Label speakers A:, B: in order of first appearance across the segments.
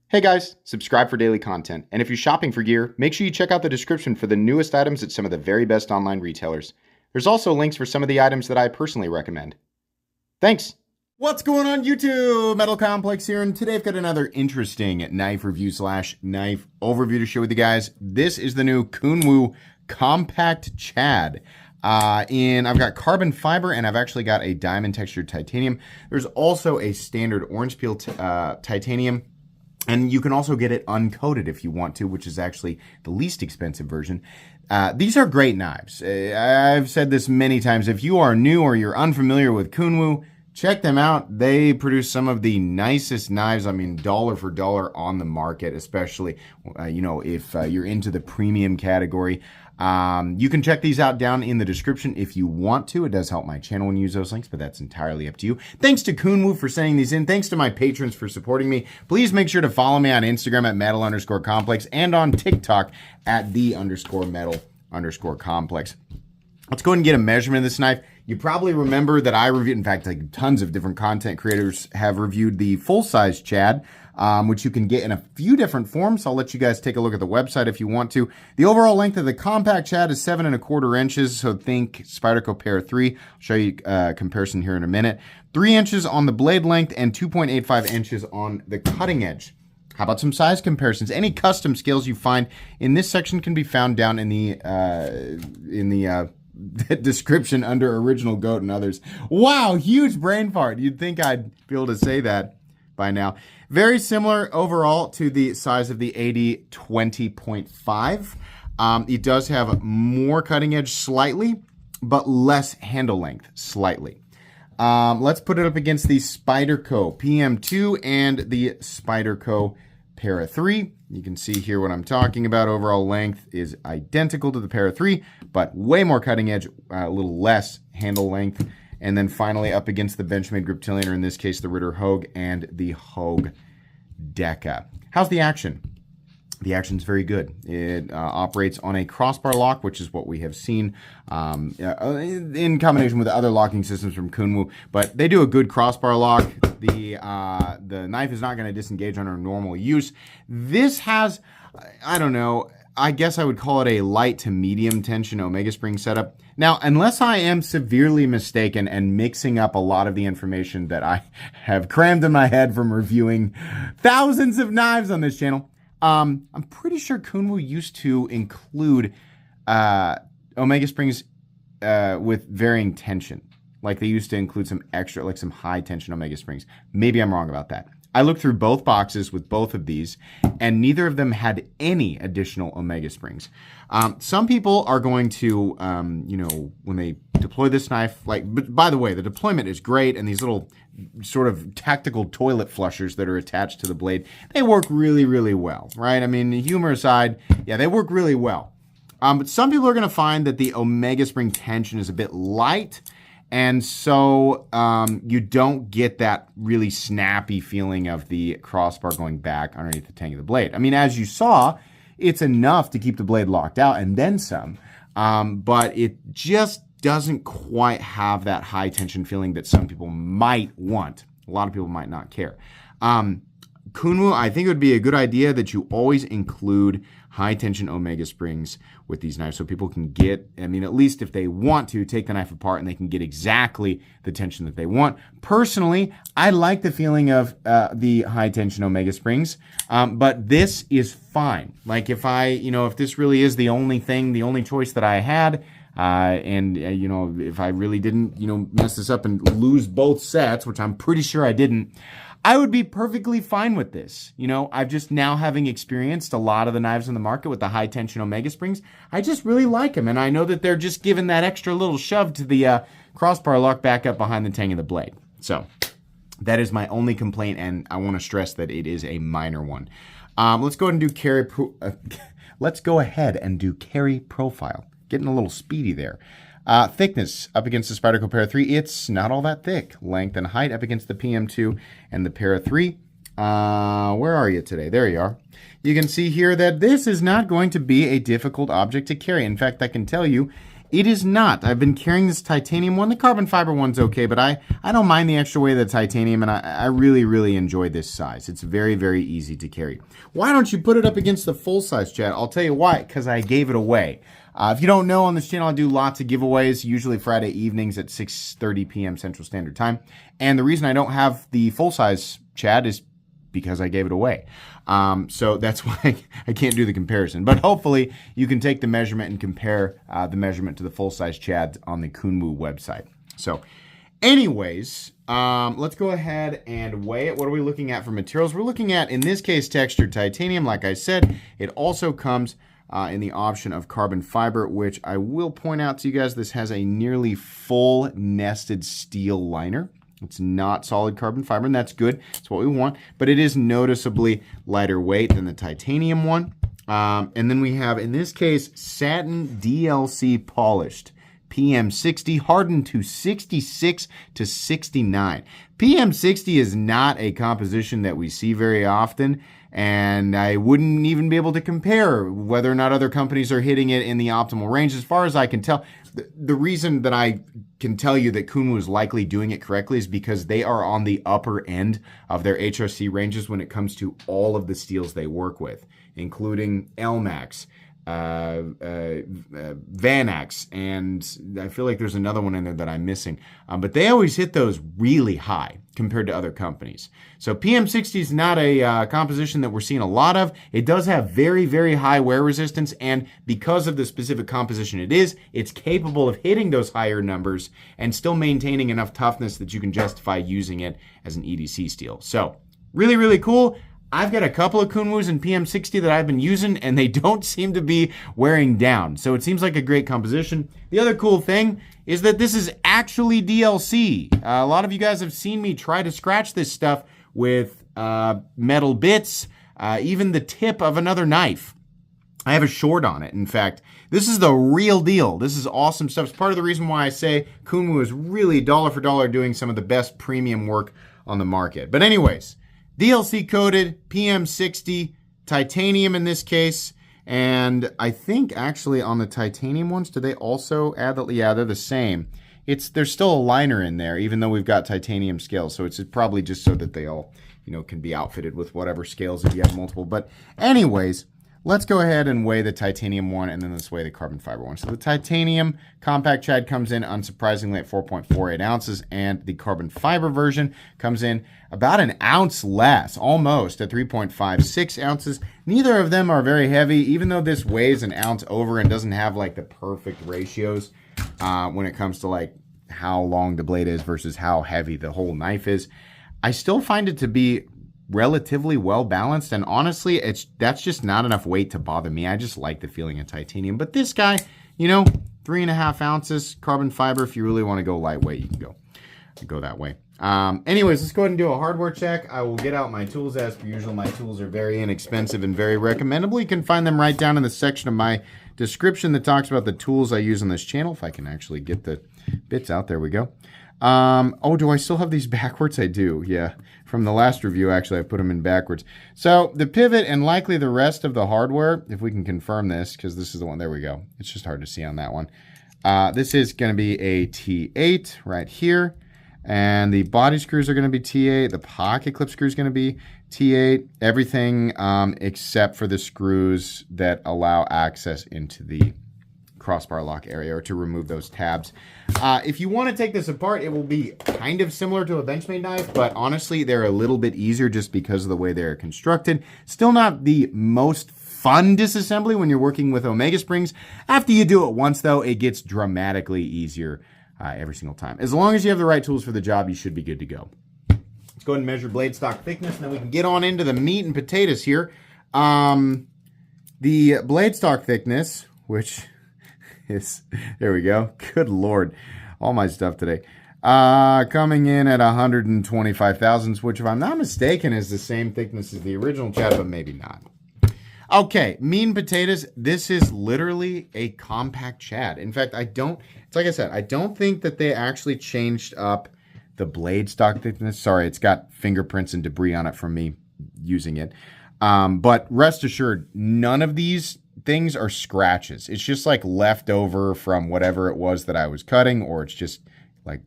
A: Hey guys, subscribe for daily content. And if you're shopping for gear, make sure you check out the description for the newest items at some of the very best online retailers. There's also links for some of the items that I personally recommend. Thanks!
B: What's going on YouTube? Metal Complex here, and today I've got another interesting knife review / knife overview to share with you guys. This is the new Kunwu Compact Chad. I've got carbon fiber, and I've actually got a diamond textured titanium. There's also a standard orange peel titanium. And you can also get it uncoated if you want to, which is actually the least expensive version. These are great knives. I've said this many times. If you are new or you're unfamiliar with Kunwu, check them out. They produce some of the nicest knives, I mean, dollar for dollar on the market, especially, if you're into the premium category. You can check these out down in the description if you want to. It does help my channel when you use those links, but that's entirely up to you. Thanks to Kunwu for sending these in. Thanks to my patrons for supporting me. Please make sure to follow me on Instagram at metal_complex and on TikTok at _metal_complex. Let's go ahead and get a measurement of this knife. You probably remember that I reviewed, in fact, like tons of different content creators have reviewed the full-size Chad, which you can get in a few different forms. I'll let you guys take a look at the website if you want to. The overall length of the compact Chad is 7¼ inches, so think Spyderco Para 3. I'll show you a comparison here in a minute. 3 inches on the blade length and 2.85 inches on the cutting edge. How about some size comparisons? Any custom scales you find in this section can be found down in the description under Original Goat and others. Wow, huge brain fart. You'd think I'd be able to say that by now. Very similar overall to the size of the AD 20.5. It does have more cutting edge slightly, but less handle length slightly. Let's put it up against the Spyderco PM2 and the Spyderco Para 3. You can see here what I'm talking about. Overall length is identical to the Para 3, but way more cutting edge, a little less handle length. And then finally up against the Benchmade Griptilian, or in this case the Ritter Hogue and the Hogue Deca. How's the action? The action's very good. It operates on a crossbar lock, which is what we have seen in combination with other locking systems from Kunwu. But they do a good crossbar lock. The knife is not going to disengage under normal use. This has, I don't know, I guess I would call it a light to medium tension Omega spring setup. Now, unless I am severely mistaken and mixing up a lot of the information that I have crammed in my head from reviewing thousands of knives on this channel, I'm pretty sure Kunwu used to include Omega springs with varying tension. Like they used to include some extra, like some high tension Omega springs. Maybe I'm wrong about that. I looked through both boxes with both of these, and neither of them had any additional Omega springs. Some people are going to, when they deploy this knife, but by the way, the deployment is great, and these little sort of tactical toilet flushers that are attached to the blade, they work really, really well, right? I mean, humor aside, yeah, they work really well. But some people are going to find that the Omega spring tension is a bit light, and so you don't get that really snappy feeling of the crossbar going back underneath the tang of the blade. I mean, as you saw, it's enough to keep the blade locked out and then some, but it just doesn't quite have that high tension feeling that some people might want. A lot of people might not care. Kunwu, I think it would be a good idea that you always include high tension Omega springs with these knives so people can get, I mean, at least if they want to, take the knife apart and they can get exactly the tension that they want. Personally, I like the feeling of the high tension Omega springs, but this is fine. Like if if this really is the only thing, the only choice that I had, if I really didn't, mess this up and lose both sets, which I'm pretty sure I didn't, I would be perfectly fine with this. I've just now having experienced a lot of the knives in the market with the high tension Omega springs, I just really like them. And I know that they're just giving that extra little shove to the crossbar lock back up behind the tang of the blade. So that is my only complaint, and I want to stress that it is a minor one. Let's go ahead and do carry profile. Getting a little speedy there. Thickness up against the Spyderco Para 3, it's not all that thick. Length and height up against the PM2 and the Para 3. Where are you today? There you are. You can see here that this is not going to be a difficult object to carry. In fact, I can tell you It is not. I've been carrying this titanium one. The carbon fiber one's okay, but I don't mind the extra weight of the titanium, and I really, really enjoy this size. It's very, very easy to carry. Why don't you put it up against the full-size, Chad? I'll tell you why, because I gave it away. If you don't know, on this channel, I do lots of giveaways, usually Friday evenings at 6:30 p.m. Central Standard Time. And the reason I don't have the full-size, Chad, is because I gave it away. So that's why I can't do the comparison. But hopefully you can take the measurement and compare the measurement to the full-size Chads on the Kunwu website. So anyways, let's go ahead and weigh it. What are we looking at for materials? We're looking at, in this case, textured titanium. Like I said, it also comes in the option of carbon fiber, which I will point out to you guys, this has a nearly full nested steel liner. It's not solid carbon fiber, and that's good. It's what we want, but it is noticeably lighter weight than the titanium one. And then we have, in this case, satin DLC polished. PM60 hardened to 66 to 69. PM60 is not a composition that we see very often, and I wouldn't even be able to compare whether or not other companies are hitting it in the optimal range. As far as I can tell, the reason that I can tell you that Kunwu is likely doing it correctly is because they are on the upper end of their HRC ranges when it comes to all of the steels they work with, including LMAX, Vanax, and I feel like there's another one in there that I'm missing. But they always hit those really high compared to other companies. So PM60 is not a composition that we're seeing a lot of. It does have very, very high wear resistance, and because of the specific composition it is, it's capable of hitting those higher numbers and still maintaining enough toughness that you can justify using it as an EDC steel. So really, really cool. I've got a couple of Kunwus in PM60 that I've been using, and they don't seem to be wearing down. So it seems like a great composition. The other cool thing is that this is actually DLC. A lot of you guys have seen me try to scratch this stuff with metal bits, even the tip of another knife. I have a short on it. In fact, this is the real deal. This is awesome stuff. It's part of the reason why I say Kunwu is really dollar for dollar doing some of the best premium work on the market. But anyways, DLC coated, PM60, titanium in this case, and I think actually on the titanium ones, do they also add the, yeah, they're the same. There's still a liner in there, even though we've got titanium scales, so it's probably just so that they all, can be outfitted with whatever scales if you have multiple. But anyways, let's go ahead and weigh the titanium one, and then let's weigh the carbon fiber one. So the titanium compact Chad comes in, unsurprisingly, at 4.48 ounces, and the carbon fiber version comes in about an ounce less, almost, at 3.56 ounces. Neither of them are very heavy, even though this weighs an ounce over and doesn't have, like, the perfect ratios when it comes to, like, how long the blade is versus how heavy the whole knife is. I still find it to be relatively well balanced, and honestly, that's just not enough weight to bother me. I just like the feeling of titanium. But this guy, 3.5 ounces carbon fiber. If you really want to go lightweight, you can go that way. Anyways, let's go ahead and do a hardware check. I will get out my tools as per usual. My tools are very inexpensive and very recommendable. You can find them right down in the section of my description that talks about the tools I use on this channel. If I can actually get the bits out, there we go. Oh, do I still have these backwards? I do, yeah. From the last review, actually, I put them in backwards. So the pivot and likely the rest of the hardware, if we can confirm this, because this is the one, there we go. It's just hard to see on that one. This is going to be a T8 right here. And the body screws are going to be T8. The pocket clip screw is going to be T8. Everything except for the screws that allow access into the crossbar lock area, or to remove those tabs. If you want to take this apart, it will be kind of similar to a Benchmade knife, but honestly, they're a little bit easier just because of the way they're constructed. Still not the most fun disassembly when you're working with Omega springs. After you do it once, though, it gets dramatically easier every single time. As long as you have the right tools for the job, you should be good to go. Let's go ahead and measure blade stock thickness, and then we can get on into the meat and potatoes here. The blade stock thickness, which is, there we go. Good Lord. All my stuff today. Coming in at 125 thousandths, which if I'm not mistaken is the same thickness as the original Chad, but maybe not. Okay, meat and potatoes. This is literally a compact Chad. In fact, it's like I said, I don't think that they actually changed up the blade stock thickness. Sorry, it's got fingerprints and debris on it from me using it. But rest assured, none of these things are scratches. It's just like leftover from whatever it was that I was cutting, or it's just like,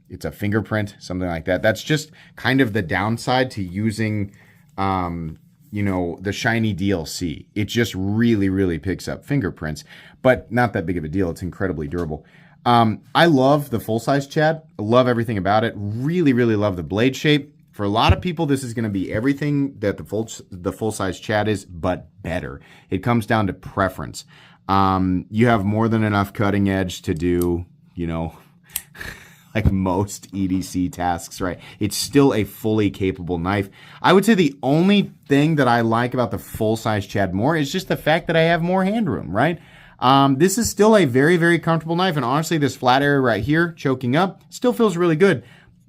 B: it's a fingerprint, something like that. That's just kind of the downside to using, the shiny DLC. It just really, really picks up fingerprints, but not that big of a deal. It's incredibly durable. I love the full-size Chad. I love everything about it. Really, really love the blade shape. For a lot of people, this is going to be everything that the full-size Chad is, but better. It comes down to preference. You have more than enough cutting edge to do, like most EDC tasks, right? It's still a fully capable knife. I would say the only thing that I like about the full-size Chad more is just the fact that I have more hand room, right? This is still a very, very comfortable knife, and honestly, this flat area right here, choking up, still feels really good.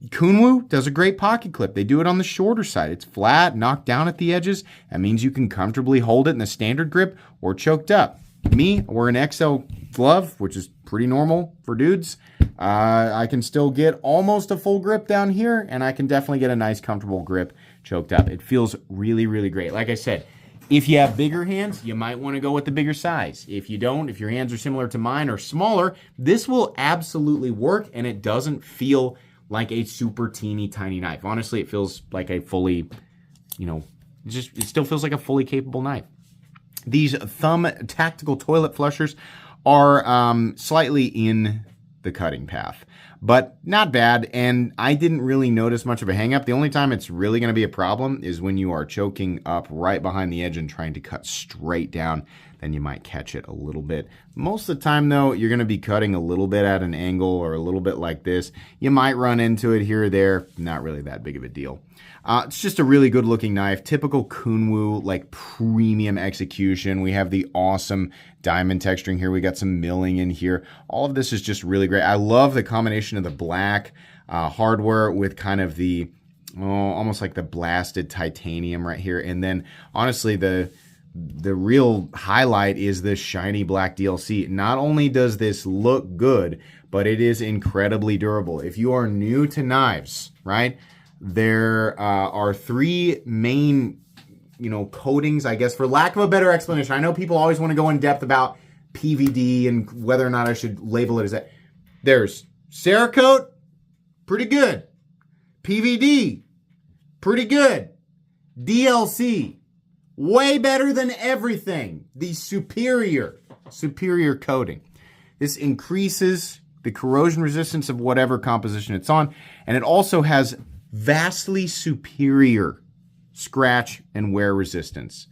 B: Kunwu does a great pocket clip. They do it on the shorter side. It's flat, knocked down at the edges. That means you can comfortably hold it in the standard grip or choked up. Me, I wear an XL glove, which is pretty normal for dudes. I can still get almost a full grip down here, and I can definitely get a nice, comfortable grip choked up. It feels really, really great. Like I said, if you have bigger hands, you might want to go with the bigger size. If you don't, if your hands are similar to mine or smaller, this will absolutely work, and it doesn't feel like a super teeny tiny knife. Honestly, it feels like a fully, it still feels like a fully capable knife. These thumb tactical toilet flushers are slightly in the cutting path, but not bad. And I didn't really notice much of a hang up. The only time it's really going to be a problem is when you are choking up right behind the edge and trying to cut straight down. Then you might catch it a little bit. Most of the time, though, you're going to be cutting a little bit at an angle or a little bit like this. You might run into it here or there. Not really that big of a deal. It's just a really good looking knife. Typical Kunwu, like premium execution. We have the awesome diamond texturing here. We got some milling in here. All of this is just really great. I love the combination of the black hardware with kind of the, almost like the blasted titanium right here. And then, honestly, the real highlight is this shiny black DLC. Not only does this look good, but it is incredibly durable. If you are new to knives, right, there are three main, coatings, I guess, for lack of a better explanation. I know people always want to go in depth about PVD and whether or not I should label it as that. There's Cerakote, pretty good. PVD, pretty good. DLC, way better than everything. The superior coating. This increases the corrosion resistance of whatever composition it's on, and it also has vastly superior scratch and wear resistance,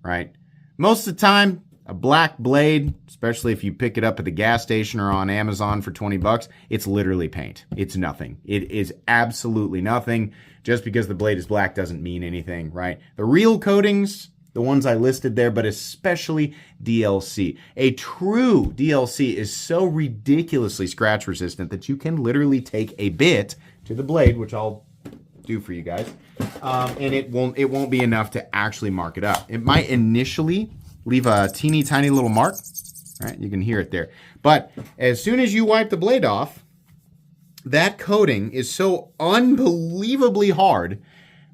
B: right? Most of the time, a black blade, especially if you pick it up at the gas station or on Amazon for 20 bucks, it's literally paint. It's nothing. It is absolutely nothing. Just because the blade is black doesn't mean anything, right? The real coatings, the ones I listed there, but especially DLC. A true DLC is so ridiculously scratch resistant that you can literally take a bit to the blade, which I'll do for you guys, and it won't be enough to actually mark it up. It might initially leave a teeny tiny little mark, right? You can hear it there. But as soon as you wipe the blade off, that coating is so unbelievably hard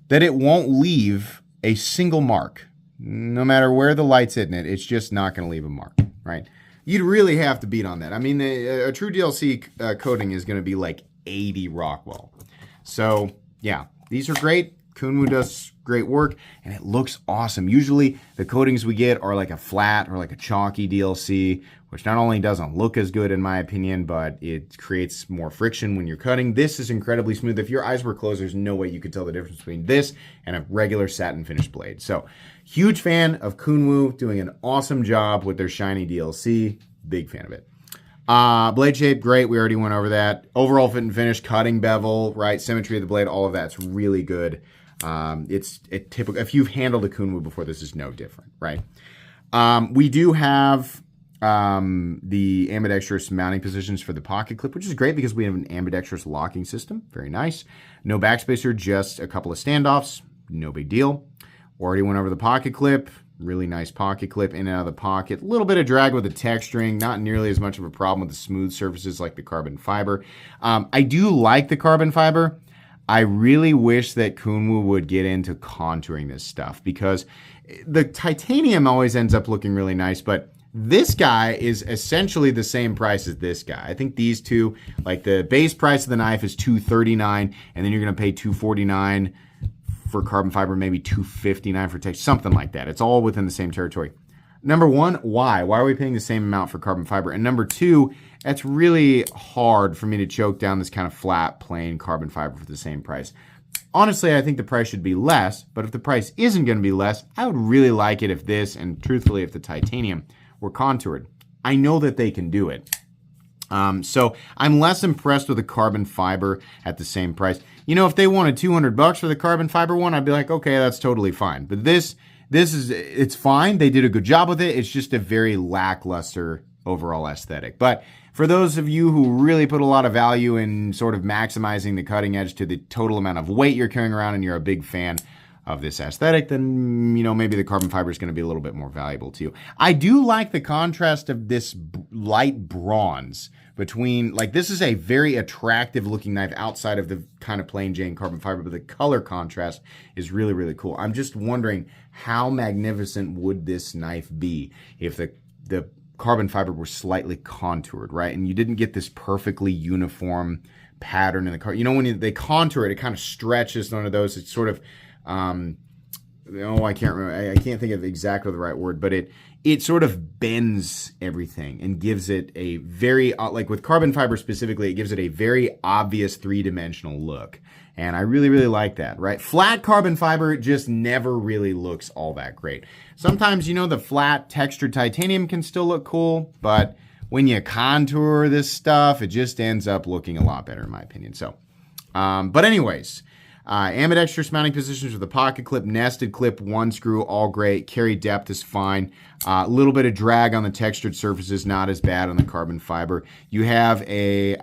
B: that it won't leave a single mark. No matter where the light's hitting it, it's just not going to leave a mark, right? You'd really have to beat on that. I mean, a true DLC coating is going to be like 80 Rockwell. So, yeah, these are great. Kunwu does great work, and it looks awesome. Usually, the coatings we get are like a flat or like a chalky DLC, which not only doesn't look as good in my opinion, but it creates more friction when you're cutting. This is incredibly smooth. If your eyes were closed, there's no way you could tell the difference between this and a regular satin finished blade. So, huge fan of Kunwu, doing an awesome job with their shiny DLC. Big fan of it. Blade shape, great. We already went over that. Overall fit and finish, cutting bevel, right? Symmetry of the blade, all of that's really good. It's a typical, if you've handled a Kunwu before, this is no different, right? We do have the ambidextrous mounting positions for the pocket clip, which is great because we have an ambidextrous locking system. Very nice. No backspacer, just a couple of standoffs. No big deal. Already went over the pocket clip. Really nice pocket clip in and out of the pocket. A little bit of drag with the texturing. Not nearly as much of a problem with the smooth surfaces like the carbon fiber. I do like the carbon fiber. I really wish that Kunwu would get into contouring this stuff, because the titanium always ends up looking really nice, but this guy is essentially the same price as this guy. I think these two, like the base price of the knife is $239, and then you're going to pay $249 for carbon fiber, maybe $259 for texture, something like that. It's all within the same territory. Number one, why? Why are we paying the same amount for carbon fiber? And number two, it's really hard for me to choke down this kind of flat, plain carbon fiber for the same price. Honestly, I think the price should be less, but if the price isn't going to be less, I would really like it if this, and truthfully, if the titanium were contoured. I know that they can do it. So I'm less impressed with the carbon fiber at the same price. You know, if they wanted $200 for the carbon fiber one, I'd be like, okay, that's totally fine. But this is, it's fine. They did a good job with it. It's just a very lackluster overall aesthetic. But for those of you who really put a lot of value in sort of maximizing the cutting edge to the total amount of weight you're carrying around, and you're a big fan of this aesthetic, then, you know, maybe the carbon fiber is going to be a little bit more valuable to you. I do like the contrast of this light bronze between, like, this is a very attractive looking knife outside of the kind of plain Jane carbon fiber, but the color contrast is really, really cool. I'm just wondering how magnificent would this knife be if the carbon fiber were slightly contoured, right? And you didn't get this perfectly uniform pattern in the car. You know, when they contour it, it kind of stretches. One of those, it's sort of, I can't remember. I can't think of exactly the right word, but it sort of bends everything and gives it a very, like with carbon fiber specifically, it gives it a very obvious three-dimensional look. And I really, really like that, right? Flat carbon fiber just never really looks all that great. Sometimes, you know, the flat textured titanium can still look cool, but when you contour this stuff, it just ends up looking a lot better in my opinion. So, but anyways, ambidextrous mounting positions with a pocket clip, nested clip, one screw, all great. Carry depth is fine. A little bit of drag on the textured surfaces, not as bad on the carbon fiber. You have a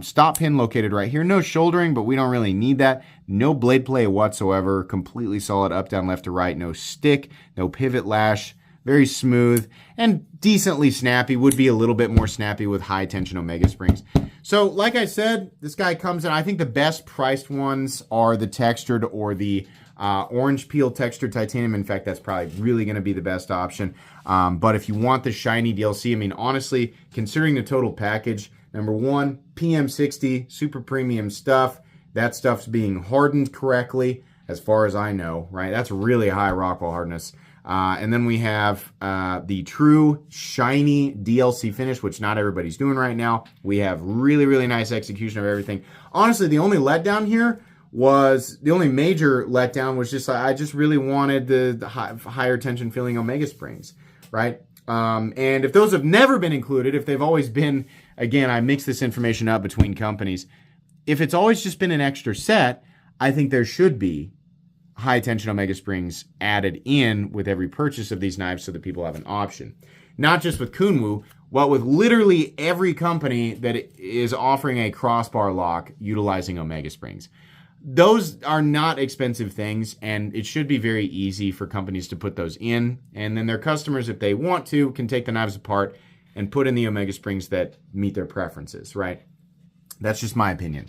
B: stop pin located right here. No shouldering, but we don't really need that. No blade play whatsoever. Completely solid up, down, left to right. No stick, no pivot lash. Very smooth and decently snappy. Would be a little bit more snappy with high tension omega springs. So like I said, this guy comes in, I think the best priced ones are the textured or the orange peel textured titanium. In fact, that's probably really going to be the best option. But if you want the shiny DLC, I mean, honestly, considering the total package, number one, PM60, super premium stuff. That stuff's being hardened correctly, as far as I know, right? That's really high Rockwell hardness. And then we have the true shiny DLC finish, which not everybody's doing right now. We have really, really nice execution of everything. Honestly, the only letdown here was, the only major letdown was just, I just really wanted the higher tension feeling omega springs, right? And if those have never been included, if they've always been, again, I mix this information up between companies. If it's always just been an extra set, I think there should be high tension omega springs added in with every purchase of these knives so that people have an option. Not just with Kunwu, but with literally every company that is offering a crossbar lock utilizing omega springs. Those are not expensive things, and it should be very easy for companies to put those in, and then their customers, if they want to, can take the knives apart and put in the omega springs that meet their preferences, right? That's just my opinion.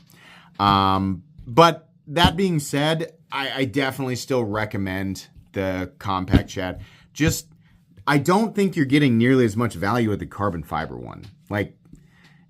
B: But that being said, I definitely still recommend the compact Chad. Just, I don't think you're getting nearly as much value with the carbon fiber one. Like,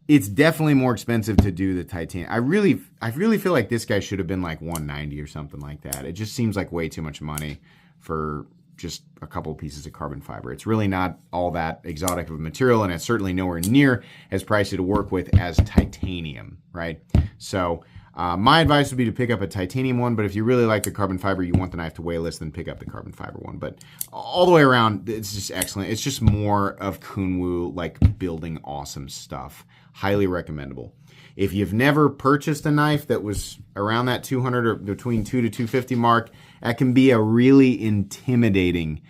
B: it's definitely more expensive to do the titanium. I really feel like this guy should have been like $190 or something like that. It just seems like way too much money for just a couple of pieces of carbon fiber. It's really not all that exotic of a material, and it's certainly nowhere near as pricey to work with as titanium, right? So my advice would be to pick up a titanium one, but if you really like the carbon fiber, you want the knife to weigh less, then pick up the carbon fiber one. But all the way around, it's just excellent. It's just more of Kunwu, like building awesome stuff. Highly recommendable. If you've never purchased a knife that was around that 200 or between 2 to 250 mark, that can be a really intimidating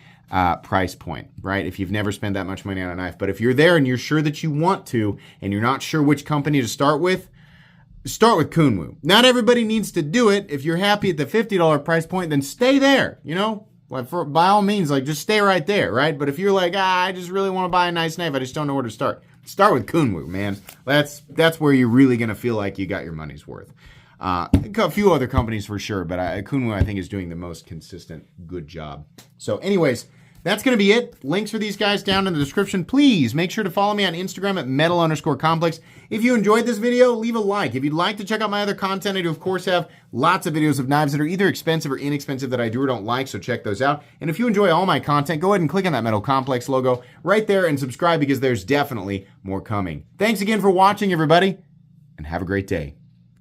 B: price point, right? If you've never spent that much money on a knife. But if you're there and you're sure that you want to, and you're not sure which company to start with Kunwu. Not everybody needs to do it. If you're happy at the $50 price point, then stay there, you know? Like by all means, like just stay right there, right? But if you're like, I just really want to buy a nice knife, I just don't know where to start. Start with Kunwu, man. That's where you're really going to feel like you got your money's worth. A few other companies for sure, but Kunwu, I think, is doing the most consistent good job. So anyways, that's going to be it. Links for these guys down in the description. Please make sure to follow me on Instagram at metal_complex. If you enjoyed this video, leave a like. If you'd like to check out my other content, I do, of course, have lots of videos of knives that are either expensive or inexpensive that I do or don't like, so check those out. And if you enjoy all my content, go ahead and click on that Metal Complex logo right there and subscribe because there's definitely more coming. Thanks again for watching, everybody, and have a great day.